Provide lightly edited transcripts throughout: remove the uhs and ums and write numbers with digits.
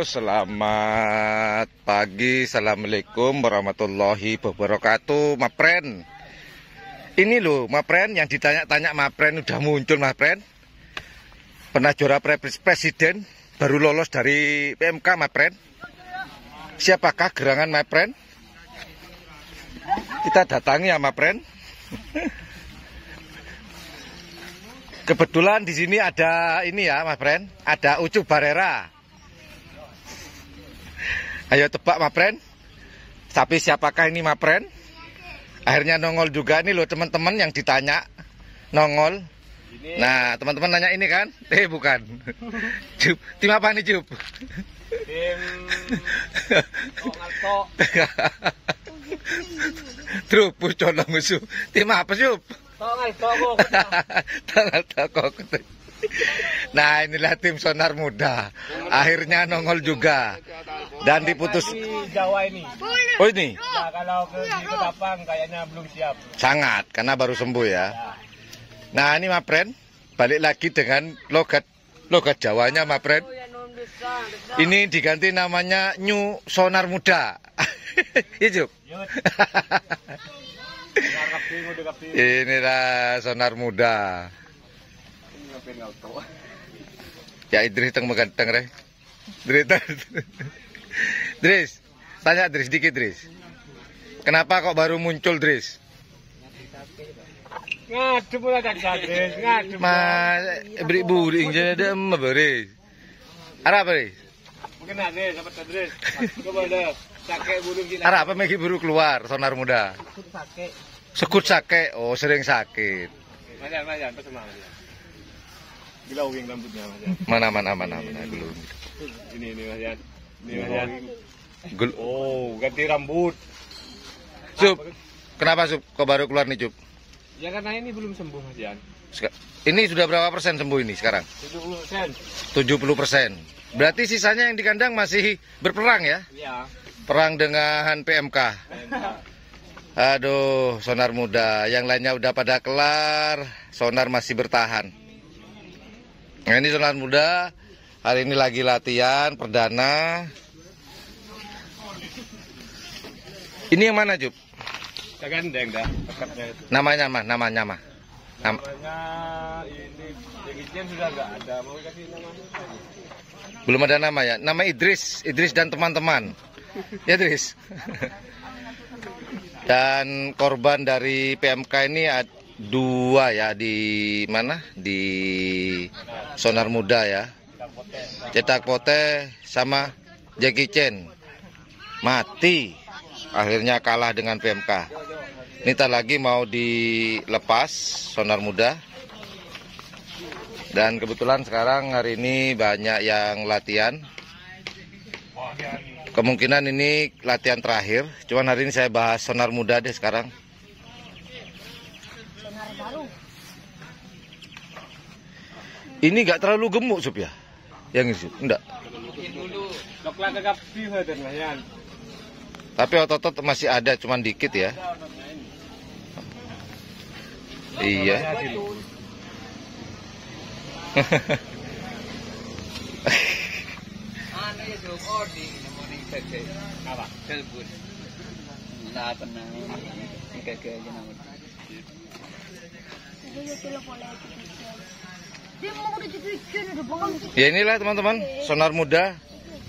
Selamat pagi, assalamualaikum warahmatullahi wabarakatuh, Mapren. Ini loh, Mapren, yang ditanya-tanya Mapren udah muncul, Mapren. Pernah juara presiden, baru lolos dari PMK, Mapren. Siapakah gerangan Mapren? Kita datangi ya, Mapren. Kebetulan di sini ada ini ya, Mas Pren, ada Ucup Barera. Ayo tebak, Mas Pren. Tapi siapakah ini, Mas Pren? Akhirnya nongol juga nih loh teman-teman yang ditanya nongol. Ini. Nah, teman-teman nanya ini kan? Bukan. Cup, tim apa nih, Cup? Tim Alto. Trupus colong musuh. Tim apa, Cup? Nah, inilah tim Sonar Muda. Akhirnya nongol juga. Dan diputus Jawa ini. Oh, ini? Nah, kalau di Ketapang kayaknya belum siap. Sangat, karena baru sembuh ya. Nah, ini Mapren balik lagi dengan logat Jawanya, Mapren. Ini diganti namanya New Sonar Muda. Iya, Juk. Inilah Sonar Muda. Ya Idris teng meganteng re. Dris, tanya Dris dikit Dris. Kenapa kok baru muncul Dris? Ngadep ora tak Dris, ngadep. Mas beri buring jadi memberi. Arah apa Dris? Mungkin ada dapat Dris. Coba deh. Sake burung gila. Arah apa Megi buru keluar Sonar Muda? Sekut sake. Oh, sering sakit. Majan, pesan Majan. Gila wing rambutnya Majan. Mana belum. Ini Majan. Ini Majan. Oh, ganti rambut. Sup. Kenapa Sup? Kok baru keluar nih, Sup? Ya karena ini belum sembuh, Majan. Ini sudah berapa persen sembuh ini sekarang? 70%. 70%. Berarti sisanya yang di kandang masih berperang ya? Iya. Perang dengan PMK. Aduh, Sonar Muda. Yang lainnya udah pada kelar, Sonar masih bertahan. Nah, ini Sonar Muda. Hari ini lagi latihan perdana. Ini yang mana, Jup? Gandeng dah, pekatnya itu. Namanya mah. Namanya ini Jegicen sudah nggak ada. Mau kasih nama? Belum ada nama ya. Nama Idris dan teman-teman. Ya, Idris. Dan korban dari PMK ini ada 2 ya, di mana? Di Sonar Muda ya. Cetak Pote sama Jackie Chan. Mati. Akhirnya kalah dengan PMK. Ini tak lagi mau dilepas Sonar Muda. Dan kebetulan sekarang hari ini banyak yang latihan. Kemungkinan ini latihan terakhir. Cuman hari ini saya bahas Sonar Muda deh sekarang. Sonar baru. Ini nggak terlalu gemuk, Sup ya? Yang ini, Sup? Enggak. Tapi otot masih ada, cuman dikit ya. Iya. Apa? Telepon. Lah pernah kayak nama. Ya inilah teman-teman, Sonar Muda.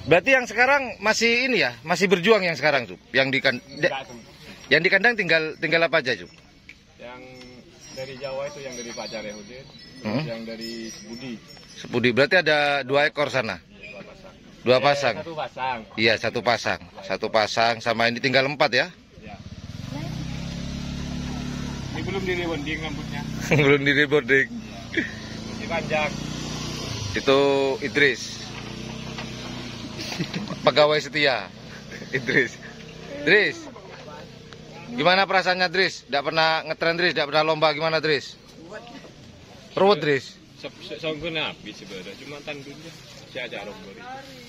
Berarti yang sekarang masih ini ya, masih berjuang yang sekarang, Sup. Yang di kandang tinggal apa aja, Sup? Yang dari Jawa itu yang dari Pacar ya, yang dari Sepudi. Berarti ada 2 ekor sana. 2 pasang. Satu pasang. Iya, satu pasang sama ini tinggal 4 ya. Ya. Ini belum di-rebonding rambutnya. Belum di rebonding. Masih panjang. Itu Idris. Pegawai setia. Idris. Gimana perasaannya, Dris? Tidak pernah ngetren, Dris? Tidak pernah lomba, gimana, Dris? Ruwet, Dris? Songgun habis sebenarnya, cuma tandunnya. Saya aja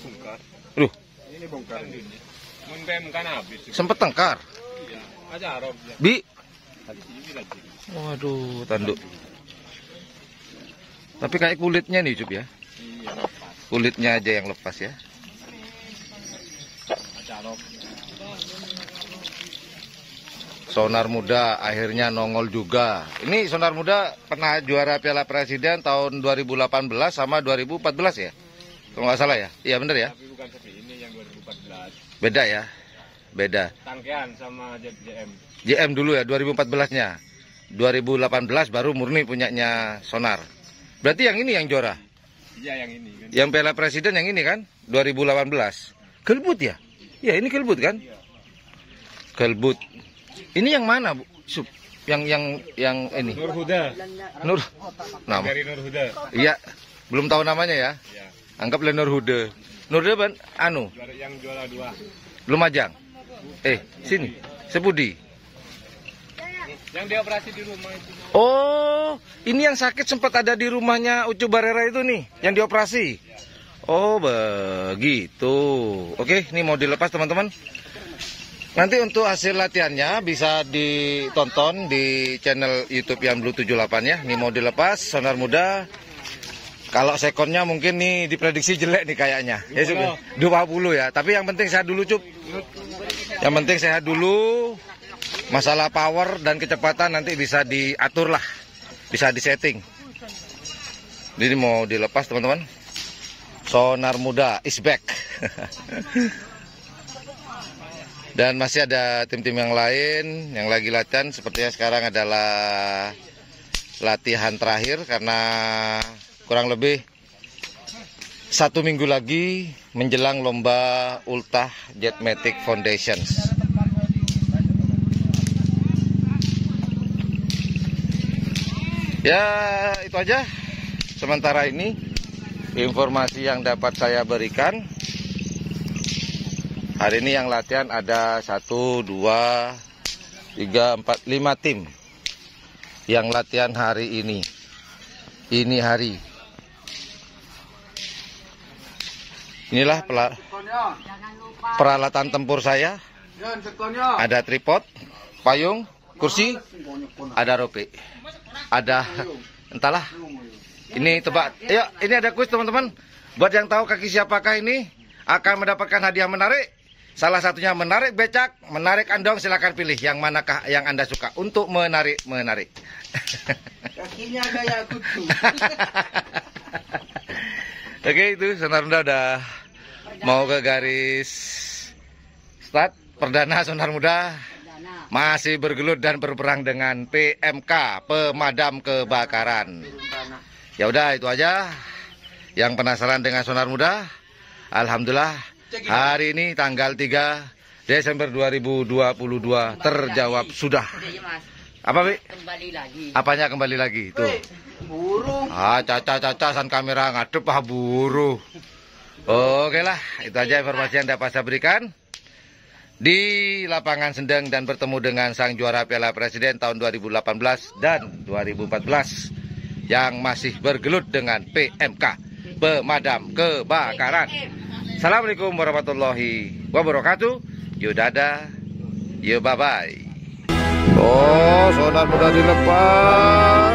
bongkar. Loh, Ini bongkar tandunnya. Mun PMK habis. sempet tengkar. Iya, aja arop. Bi? Ini lagi. Waduh, tanduk. Tapi kayak kulitnya nih, Cup ya. Iya. kulitnya aja yang lepas ya. Sonar Muda akhirnya nongol juga. Ini Sonar Muda pernah juara Piala Presiden tahun 2018 sama 2014 ya? Kalau nggak salah ya? Iya bener ya? Tapi bukan seperti ini yang 2014. Beda ya? Beda. Tangkean sama JM. JM dulu ya, 2014-nya. 2018 baru murni punyanya Sonar. Berarti yang ini yang juara? Iya yang ini kan. Yang Piala Presiden yang ini kan? 2018. Kelbut ya? Iya ini kelbut kan? Iya. Kelbut. Ini yang mana, Bu? Sup. Yang ini. Nur Huda. Nur. Nama. Dari Nur Huda. Iya. Belum tahu namanya ya? Iya. Anggaplah Nur Huda. Nur Huda anu, Juara yang juara 2. Lumajang. Sini. Sepudi. Yang dioperasi di rumah itu. Oh, ini yang sakit sempat ada di rumahnya Ucu Barera itu nih, yang dioperasi. Oh, begitu. Oke, ini mau dilepas teman-teman. Nanti untuk hasil latihannya bisa ditonton di channel YouTube yang Blue 78 ya. Ini mau dilepas Sonar Muda. Kalau sekonnya mungkin nih diprediksi jelek nih kayaknya. Ya, 20 ya. Tapi yang penting sehat dulu, Cup. Yang penting sehat dulu. Masalah power dan kecepatan nanti bisa diatur lah. Bisa disetting. Jadi mau dilepas teman-teman. Sonar Muda is back. Dan masih ada tim-tim yang lain yang lagi latihan. Sepertinya sekarang adalah latihan terakhir karena kurang lebih 1 minggu lagi menjelang lomba Ultah Jetmatic Foundations. Ya itu aja sementara ini informasi yang dapat saya berikan. Hari ini yang latihan ada 1, 2, 3, 4, 5 tim yang latihan hari ini. Ini hari. Inilah peralatan tempur saya. Ada tripod, payung, kursi, ada rope. Ada entahlah. Ini tebak. Ayo, ini ada kuis teman-teman. Buat yang tahu kaki siapakah ini akan mendapatkan hadiah menarik. Salah satunya menarik becak, menarik andong, silakan pilih yang manakah yang Anda suka untuk menarik. Kakinya kayak kutu. Oke, itu Sonar Muda udah mau ke garis start. Perdana Sonar Muda masih bergelut dan berperang dengan PMK, pemadam kebakaran. Ya udah itu aja. Yang penasaran dengan Sonar Muda, alhamdulillah hari ini tanggal 3 Desember 2022 terjawab sudah. Apa, Bi? Kembali lagi. Apanya kembali lagi? Tuh. Burung. Caca-cacasan kamera ngadep buru. Oke lah, itu aja informasi yang dapat saya berikan di lapangan Sendang dan bertemu dengan sang juara Piala Presiden tahun 2018 dan 2014 yang masih bergelut dengan PMK, pemadam kebakaran. Assalamualaikum warahmatullahi wabarakatuh. Yuk dadah, yuk bye-bye. Oh, Sonar Muda dilepas.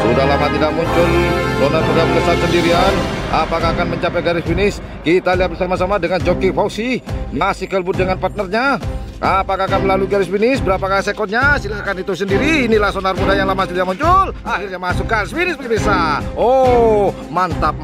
Sudah lama tidak muncul. Sonar Muda melesat sendirian. Apakah akan mencapai garis finish? Kita lihat bersama-sama dengan joki Fauzi. Masih kelbut dengan partnernya. Apakah akan melalui garis finish? Berapakah sekonnya? Silahkan itu sendiri. Inilah Sonar Muda yang lama tidak muncul. Akhirnya masuk garis finish pemirsa. Oh, mantap.